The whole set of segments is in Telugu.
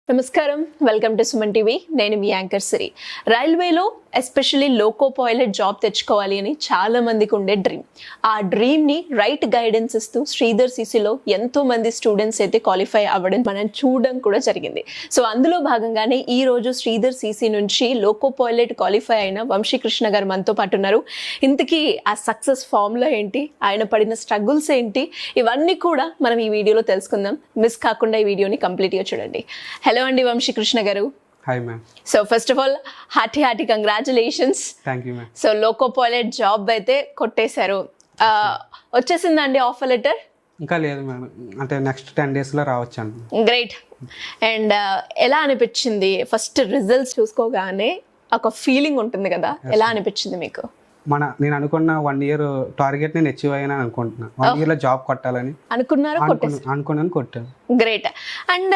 నమస్కారం, వెల్కమ్ టు సుమన్ టీవీ. నేను మీ యాంకర్ సిరి. రైల్వేలో ఎస్పెషల్లీ లోకో పైలట్ జాబ్ తెచ్చుకోవాలి అని చాలా మందికి ఉండే డ్రీమ్. ఆ డ్రీమ్ని రైట్ గైడెన్స్ ఇస్తూ శ్రీధర్ సిసిలో ఎంతో మంది స్టూడెంట్స్ అయితే క్వాలిఫై అవ్వడం మనం చూడడం కూడా జరిగింది. సో అందులో భాగంగానే ఈ రోజు శ్రీధర్ సిసి నుంచి లోకో పైలట్ క్వాలిఫై అయిన వంశీకృష్ణ గారు మనతో పాటు ఉన్నారు. ఇంతకీ ఆ సక్సెస్ ఫార్ములా ఏంటి, ఆయన పడిన స్ట్రగుల్స్ ఏంటి, ఇవన్నీ కూడా మనం ఈ వీడియోలో తెలుసుకుందాం. మిస్ కాకుండా ఈ వీడియోని కంప్లీట్గా చూడండి. హలో అండి వంశీకృష్ణ గారు. Hi ma'am. So first of all hearty congratulations. Thank you ma'am. So loco pilot job అయితే కొట్టేశారు. వచ్చేసిందండి ఆఫర్ లెటర్? ఇంకా లేదు మేడం, అంటే నెక్స్ట్ 10 daysలో రావచ్చు అండి. గ్రేట్. అండ్ ఎలా అనిపించింది ఫస్ట్ రిజల్ట్స్ చూసుకోగానే? ఒక ఫీలింగ్ ఉంటుంది కదా, ఎలా అనిపించింది మీకు? నేను అనుకున్న 1 year టార్గెట్ నేను అచీవ్ అయ్యాను అనుకుంటున్నా. 1 yearలో జాబ్ కొట్టాలని అనుకున్నాను, కొట్టాను. గ్రేట్. అండ్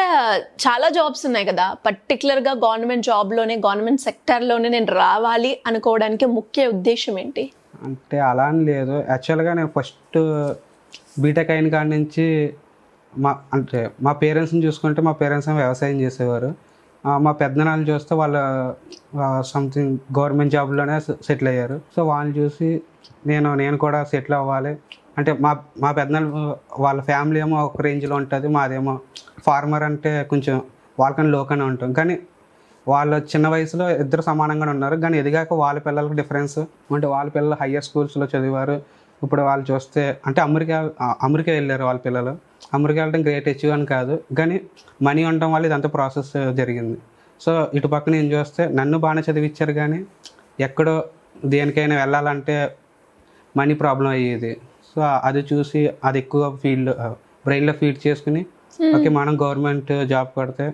చాలా జాబ్స్ ఉన్నాయి కదా, పర్టికులర్గా గవర్నమెంట్ జాబ్లోనే, గవర్నమెంట్ సెక్టర్లోనే నేను రావాలి అనుకోవడానికి ముఖ్య ఉద్దేశం ఏంటి? అంటే అలా అని లేదు. యాక్చువల్గా నేను ఫస్ట్ బీటెక్ అయిన కాడి నుంచి మా పేరెంట్స్ని చూసుకుంటే, మా పేరెంట్స్ వ్యవసాయం చేసేవారు. మా పెద్దనాళ్ళు చూస్తే వాళ్ళ సంథింగ్ గవర్నమెంట్ జాబ్లోనే సెటిల్ అయ్యారు. సో వాళ్ళని చూసి నేను కూడా సెటిల్ అవ్వాలి అంటే, మా పెద్దనాళ్ళు వాళ్ళ ఫ్యామిలీ ఏమో ఒక రేంజ్లో ఉంటుంది, మాదేమో ఫార్మర్ అంటే కొంచెం వాళ్ళకన్నా లోకనే ఉంటాం. కానీ వాళ్ళు చిన్న వయసులో ఇద్దరు సమానంగానే ఉన్నారు. కానీ ఎదిగాక వాళ్ళ పిల్లలకు డిఫరెన్స్ అంటే, వాళ్ళ పిల్లలు హయ్యర్ స్కూల్స్లో చదివారు. ఇప్పుడు వాళ్ళు చూస్తే అంటే అమెరికా వెళ్ళారు వాళ్ళ పిల్లలు. అమెరికా వెళ్ళడం గ్రేట్ అచీవ్ అని కాదు, కానీ మనీ ఉండటం వల్ల ఇదంతా ప్రాసెస్ జరిగింది. సో ఇటు పక్కన నేను చూస్తే నన్ను బాగానే చదివించారు, కానీ ఎక్కడో దేనికైనా వెళ్ళాలంటే మనీ ప్రాబ్లం అయ్యేది. సో అది చూసి అది ఎక్కువ బ్రెయిన్లో ఫీడ్ చేసుకుని, ఓకే మనం గవర్నమెంట్ జాబ్ కొడితే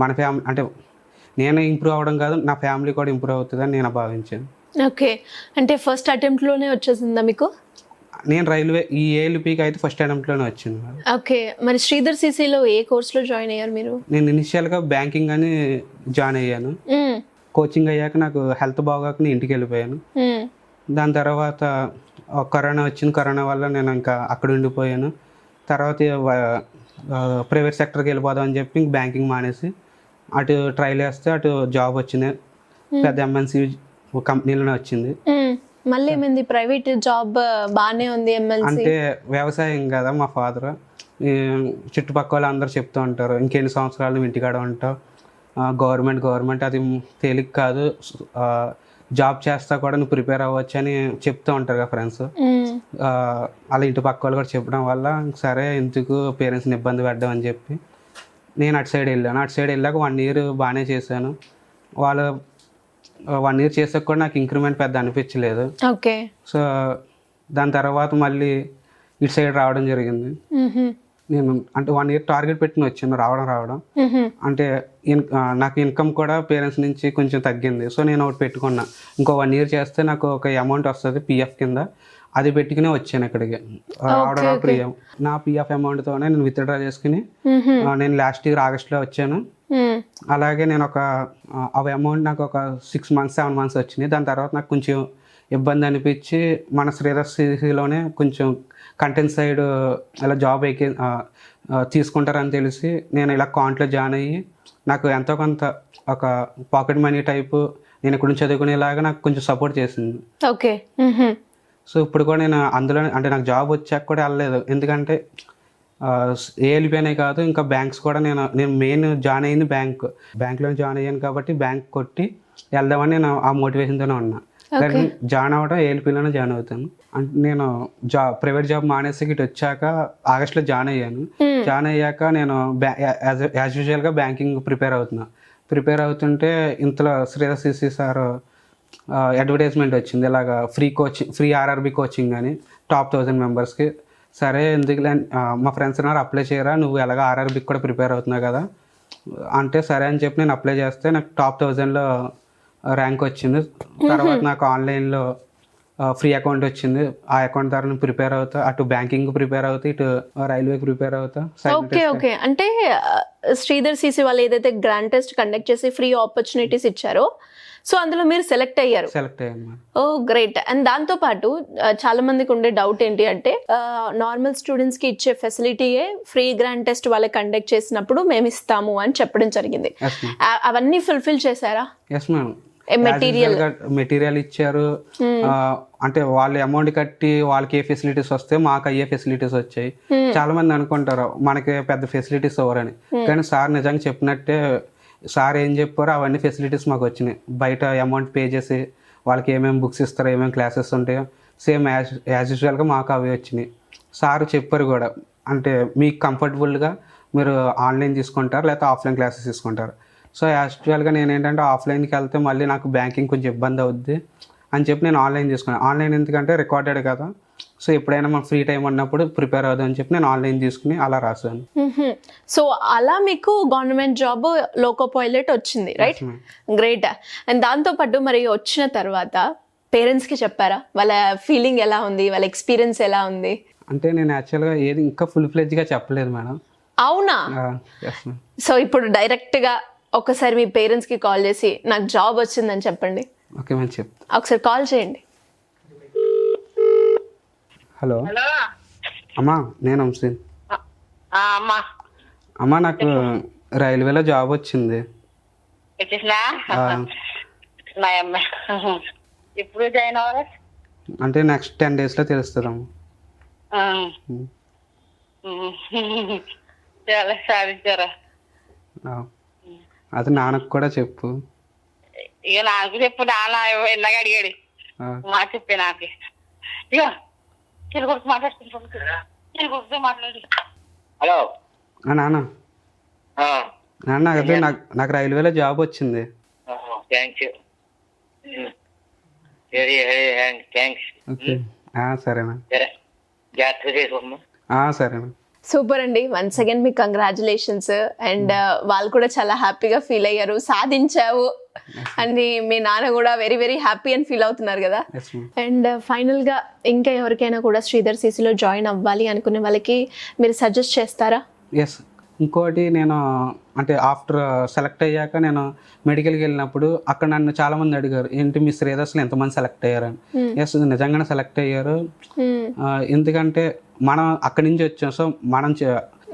మన ఫ్యామిలీ అంటే నేను ఇంప్రూవ్ అవ్వడం కాదు, నా ఫ్యామిలీ కూడా ఇంప్రూవ్ అవుతుందని నేను భావించాను. ఓకే. అంటే ఫస్ట్ అటెంప్ట్లోనే వచ్చేసిందా మీకు? నేను రైల్వే ఈ ఏఎల్పీకి అయితే ఫస్ట్ అటెంప్ట్లోనే వచ్చింది. ఓకే. మరి శ్రీధర్ సిసిలో ఏ కోర్స్లో జాయిన్ అయ్యారు మీరు? నేను ఇనిషియల్గా బ్యాంకింగ్ అని జాయిన్ అయ్యాను. కోచింగ్ అయ్యాక నాకు హెల్త్ బాగోక నేను ఇంటికి వెళ్ళిపోయాను. దాని తర్వాత కరోనా వచ్చింది. కరోనా వల్ల నేను ఇంకా అక్కడ ఉండిపోయాను. తర్వాత ప్రైవేట్ సెక్టర్కి వెళ్ళిపోదాం అని చెప్పి ఇంక బ్యాంకింగ్ మానేసి అటు ట్రైల్ వేస్తే అటు జాబ్ వచ్చింది. పెద్ద ఎంఎన్సీ కంపెనీలోనే వచ్చింది. మళ్ళీ ఏమైంది? ప్రైవేట్ జాబ్ బాగానే ఉంది, ఎంఎన్సీ అంటే వ్యవసాయం కదా. మా ఫాదర్ చుట్టుపక్కల వాళ్ళు అందరూ చెప్తూ ఉంటారు, ఇంకెన్ని సంవత్సరాలు ఇంటికాడ ఉంటావు, గవర్నమెంట్ అది తేలిక కాదు, జాబ్ చేస్తా కూడా నువ్వు ప్రిపేర్ అవ్వచ్చు అని చెప్తూ ఉంటారు కదా ఫ్రెండ్స్. అలా ఇంటి పక్క వాళ్ళు కూడా చెప్పడం వల్ల సరే ఎందుకు పేరెంట్స్ని ఇబ్బంది పెట్టడం అని చెప్పి నేను అటు సైడ్ వెళ్ళాను. అటు సైడ్ వెళ్ళాక 1 year బాగానే చేశాను. వాళ్ళు 1 year చేసాక కూడా నాకు ఇంక్రిమెంట్ పెద్ద అనిపించలేదు. ఓకే. సో దాని తర్వాత మళ్ళీ ఇటు సైడ్ రావడం జరిగింది. నేను అంటే 1 year టార్గెట్ పెట్టుకుని వచ్చాను, రావడం అంటే నాకు ఇన్కమ్ కూడా పేరెంట్స్ నుంచి కొంచెం తగ్గింది. సో నేను ఒకటి పెట్టుకున్నా, ఇంకో 1 year చేస్తే నాకు ఒక అమౌంట్ వస్తుంది పిఎఫ్ కింద, అది పెట్టుకునే వచ్చాను ఇక్కడికి. రావడం నా పిఎఫ్ అమౌంట్తోనే నేను విత్డ్రా చేసుకుని నేను లాస్ట్ ఇయర్ ఆగస్ట్లో వచ్చాను. అలాగే నేను అవి అమౌంట్ నాకు ఒక 6 months 7 months వచ్చినాయి. దాని తర్వాత నాకు కొంచెం ఇబ్బంది అనిపించి మన శ్రీధర్ సిసిలోనే కొంచెం కంటెంట్ సైడ్ ఇలా జాబ్ తీసుకుంటారని తెలిసి నేను ఇలా కాంట్లో జాయిన్ అయ్యి నాకు ఎంతో కొంత ఒక పాకెట్ మనీ టైపు నేను ఇక్కడ నుంచి చదువుకునేలాగా నాకు కొంచెం సపోర్ట్ చేసింది. ఓకే. సో ఇప్పుడు కూడా నేను అందులో అంటే నాకు జాబ్ వచ్చాక కూడా వెళ్ళలేదు, ఎందుకంటే ఏఎల్పీ అనే కాదు ఇంకా బ్యాంక్స్ కూడా నేను మెయిన్ జాయిన్ అయ్యింది బ్యాంక్లో జాయిన్ అయ్యాను కాబట్టి బ్యాంక్ కొట్టి వెళ్దామని నేను ఆ మోటివేషన్తోనే ఉన్నా. కానీ జాయిన్ అవ్వడం ఏఎల్పీలోనే జాయిన్ అవుతాను. అంటే నేను ప్రైవేట్ జాబ్ మానేసి ఇటు వచ్చాక ఆగస్ట్లో జాయిన్ అయ్యాను. జాయిన్ అయ్యాక నేను యాజ్ యూజువల్గా బ్యాంకింగ్ ప్రిపేర్ అవుతుంటే ఇంతలో శ్రీధర్ సిసి సార్ అడ్వర్టైజ్మెంట్ వచ్చింది, ఇలాగా ఫ్రీ ఆర్ఆర్బి కోచింగ్ అని టాప్ 1000 మెంబర్స్కి. సరే ఎందుకులే మా ఫ్రెండ్స్ అన్నారు అప్లై చేయరా, నువ్వు ఎలాగ ఆర్ఆర్బికి కూడా ప్రిపేర్ అవుతున్నావు కదా అంటే సరే అని చెప్పి నేను అప్లై చేస్తే నాకు టాప్ 1000లో ర్యాంక్ వచ్చింది. తర్వాత నాకు ఆన్లైన్లో ఫ్రీ అకౌంట్ వచ్చింది. ఆ అకౌంట్ ద్వారా నేను ప్రిపేర్ అవుతా, అటు బ్యాంకింగ్ ప్రిపేర్ అవుతా, ఇటు రైల్వే ప్రిపేర్ అవుతా. ఓకే అంటే శ్రీధర్ సిసి వాళ్ళు ఏదైతే గ్రాండ్ టెస్ట్ కండక్ట్ చేసి ఫ్రీ ఆపర్చునిటీస్ ఇచ్చారో సో అందులో మీరు సెలెక్ట్ అయ్యారు. సెలెక్ట్ అయ్యాను. ఓ గ్రేట్. అండ్ దాంతో పాటు చాలా మందికి ఉండే డౌట్ ఏంటి అంటే నార్మల్ స్టూడెంట్స్ కి ఇచ్చే ఫెసిలిటీయే ఫ్రీ గ్రాండ్ టెస్ట్ వాళ్ళకి కండక్ట్ చేసినప్పుడు మేము ఇస్తాము అని చెప్పడం జరిగింది. అవన్నీ ఫుల్ఫిల్ చేశారా? Yes madam. మెటీరియల్ ఇచ్చారు. అంటే వాళ్ళు అమౌంట్ కట్టి వాళ్ళకి ఏ ఫెసిలిటీస్ వస్తే మాకు అయ్యే ఫెసిలిటీస్ వచ్చాయి. చాలా మంది అనుకుంటారు మనకి పెద్ద ఫెసిలిటీస్ ఎవరని, కానీ సార్ నిజంగా చెప్పినట్టే సార్ ఏం చెప్పారో అవన్నీ ఫెసిలిటీస్ మాకు వచ్చినాయి. బయట అమౌంట్ పే చేసి వాళ్ళకి ఏమేమి బుక్స్ ఇస్తారో, ఏమేమి క్లాసెస్ ఉంటాయో సేమ్ యాజ్ యూజువల్గా మాకు అవి వచ్చినాయి. సార్ చెప్పారు కూడా, అంటే మీకు కంఫర్టబుల్గా మీరు ఆన్లైన్ తీసుకుంటారు లేకపోతే ఆఫ్లైన్ క్లాసెస్ తీసుకుంటారు. సో యాక్చువల్గా నేను ఏంటంటే ఆఫ్లైన్కి వెళ్తే మళ్ళీ నాకు బ్యాంకింగ్ కొంచెం ఇబ్బంది అవుద్ది అని చెప్పి నేను ఆన్లైన్ తీసుకున్నాను. ఆన్లైన్ ఎందుకంటే రికార్డెడ్ కదా, సో ఎప్పుడైనా మన ఫ్రీ టైం ఉన్నప్పుడు ప్రిపేర్ అవుదాం అని చెప్పి నేను ఆన్లైన్ తీసుకుని అలా రాశాను. సో అలా మీకు గవర్నమెంట్ జాబ్ లోకో పైలట్ వచ్చింది, రైట్? గ్రేట్. అండ్ దాంతోపాటు మరి వచ్చిన తర్వాత పేరెంట్స్కి చెప్పారా? వాళ్ళ ఫీలింగ్ ఎలా ఉంది, వాళ్ళ ఎక్స్పీరియన్స్ ఎలా ఉంది? అంటే నేను యాక్చువల్గా ఏది ఇంకా ఫుల్ ఫ్లెడ్జ్గా చెప్పలేదు మేడం. అవునా? సో ఇప్పుడు డైరెక్ట్గా ఒకసారి మీ పేరెంట్స్కి కాల్ చేసి నాకు జాబ్ వచ్చిందని చెప్పండి. ఓకే మేడం, చెప్తా. ఒకసారి కాల్ చేయండి. హలో అమ్మా, నేను వంశీన్. అమ్మా నాకు రైల్వేలో జాబ్ వచ్చింది. ఇప్పుడు జాయిన్ అవ్వాలి అంటే నెక్స్ట్ 10 days లో తెలుస్తుంది అమ్మా. చాలా సాధించారా? అది నాన్నకు కూడా చెప్పు. ఇక నాకు చెప్పు, నాన్న ఎందాక అడిగాడు మా చెప్పే నాకు. ఇక తెలుగు మాట్లాడు. హలో నాన్న, నాన్న అదే నాకు రైల్వేలో జాబ్ వచ్చింది. థ్యాంక్స్. ఓకే సరేనా, జాగ్రత్త చేసుకోమ్మా. సరేనా. సూపర్ అండి. వన్స్ అగైన్ మీకు కంగ్రాచులేషన్స్. అండ్ వాళ్ళు కూడా చాలా హ్యాపీగా ఫీల్ అయ్యారు, సాధించావు అని. మీ నాన్న కూడా వెరీ వెరీ హ్యాపీ అని ఫీల్ అవుతున్నారు కదా. అండ్ ఫైనల్గా ఇంకా ఎవరికైనా కూడా శ్రీధర్ సిసిలో జాయిన్ అవ్వాలి అనుకునే వాళ్ళకి మీరు సజెస్ట్ చేస్తారా? ఎస్. ఇంకోటి నేను అంటే ఆఫ్టర్ సెలెక్ట్ అయ్యాక నేను మెడికల్కి వెళ్ళినప్పుడు అక్కడ నన్ను చాలా మంది అడిగారు, ఏంటి మీ శ్రీధర్స్లో ఎంతమంది సెలెక్ట్ అయ్యారని. ఎస్, నిజంగానే సెలెక్ట్ అయ్యారు. ఎందుకంటే మనం అక్కడి నుంచి వచ్చాం, సో మనం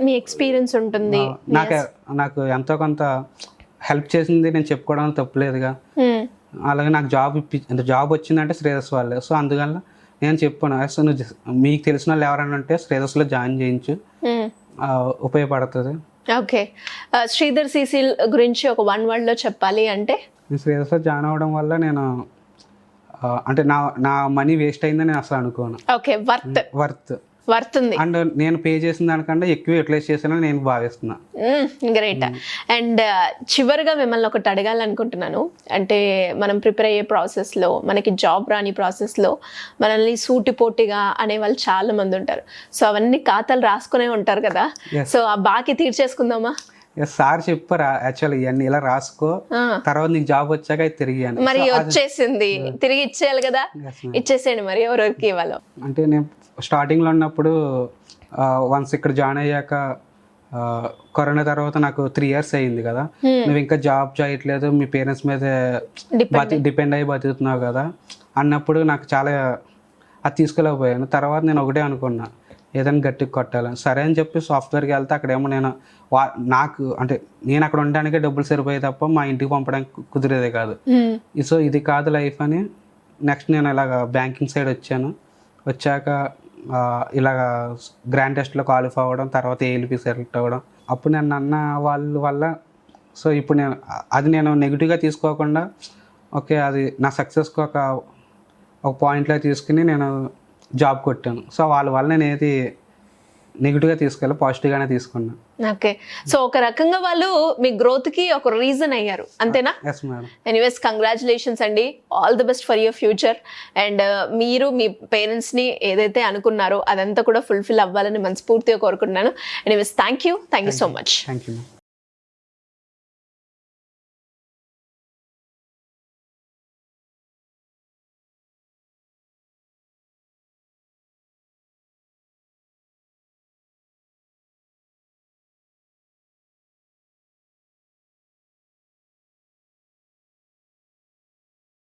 మీ ఎక్స్పీరియన్స్ ఉంటుంది. నాకు ఎంతో కొంత హెల్ప్ చేసింది నేను చెప్పుకోవడం తప్పులేదుగా. అలాగే నాకు జాబ్ వచ్చిందంటే శ్రీధర్స్ వాళ్ళే. సో అందువల్ల నేను చెప్పాను, సో నువ్వు మీకు తెలిసిన వాళ్ళు ఎవరైనా ఉంటే శ్రీధర్స్లో జాయిన్ చేయించు, ఉపయోగపడుతుంది. ఓకే, శ్రీధర్ సిసి గురించి ఒక 1 word లో చెప్పాలి అంటే? శ్రీధర్స్లో జాయిన్ అవ్వడం వల్ల నేను అంటే నా మనీ వేస్ట్ అయిందని నేను అసలు అనుకోను. ఓకే, వర్త్ ఉంది. అండ్ నేను పే చేసిన దానికంటే ఎక్కువ యూటిలైజ్ చేశానని నేను భావిస్తున్నా. గ్రేట్. అండ్ చివరిగా మిమ్మల్ని ఒకటి అడగాలనుకుంటున్నాను. అంటే మనం ప్రిపేర్ అయ్యే ప్రాసెస్లో, మనకి జాబ్ రాని ప్రాసెస్లో మనల్ని సూటిపోటిగా అనేవాళ్ళు చాలా మంది ఉంటారు. సో అవన్నీ ఖాతాలు రాసుకునే ఉంటారు కదా. సో ఆ బాకీ తీర్చేసుకుందామా? సార్ చెప్పారా యాక్చువల్లీ ఇవన్నీ ఇలా రాసుకో, తర్వాత నీకు జాబ్ వచ్చాక తిరిగి మరి వచ్చేసింది, తిరిగి ఇచ్చేయాలి కదా. ఇచ్చేసేయండి. మరి ఎవరికి ఇవ్వాలో అంటే నేను స్టార్టింగ్లో ఉన్నప్పుడు వన్స్ ఇక్కడ జాయిన్ అయ్యాక కరోనా తర్వాత నాకు 3 years అయ్యింది కదా, నువ్వు ఇంకా జాబ్ చేయట్లేదు, మీ పేరెంట్స్ మీద డిపెండ్ అయ్యి బతుకుతున్నావు కదా అన్నప్పుడు నాకు చాలా అది తీసుకోలేకపోయాను. తర్వాత నేను ఒకటే అనుకున్నా, ఏదైనా గట్టిగా కొట్టాలని. సరే అని చెప్పి సాఫ్ట్వేర్కి వెళ్తే అక్కడేమో నాకు అంటే నేను అక్కడ ఉండడానికే డబ్బులు సరిపోయాయి తప్ప మా ఇంటికి పంపడానికి కుదిరేదే కాదు. సో ఇది కాదు లైఫ్ అని నెక్స్ట్ నేను ఇలాగ బ్యాంకింగ్ సైడ్ వచ్చాక ఇలాగ గ్రాండ్ టెస్ట్లో క్వాలిఫై అవ్వడం, తర్వాత ఏఎల్పి సెలెక్ట్ అవ్వడం. అప్పుడు నేను అన్న వాళ్ళ వల్ల సో ఇప్పుడు నేను నెగిటివ్గా తీసుకోకుండా ఓకే అది నా సక్సెస్కి ఒక పాయింట్లో తీసుకుని నేను జాబ్ కొట్టాను. సో వాళ్ళ వల్ల నేను ఏది నెగిటివ్గా తీసుకోవాలి, పాజిటివ్గానే తీసుకున్నాను. ఓకే, సో ఒక రకంగా వాళ్ళు మీ గ్రోత్కి ఒక రీజన్ అయ్యారు, అంతేనా? Yes madam. ఎనీవేస్ కంగ్రాచులేషన్స్ అండి, all the best for your future. And మీరు మీ పేరెంట్స్ని ఏదైతే అనుకున్నారో అదంతా కూడా ఫుల్ఫిల్ అవ్వాలని మనస్ఫూర్తిగా కోరుకుంటున్నాను. Anyways thank you so much. Thank you.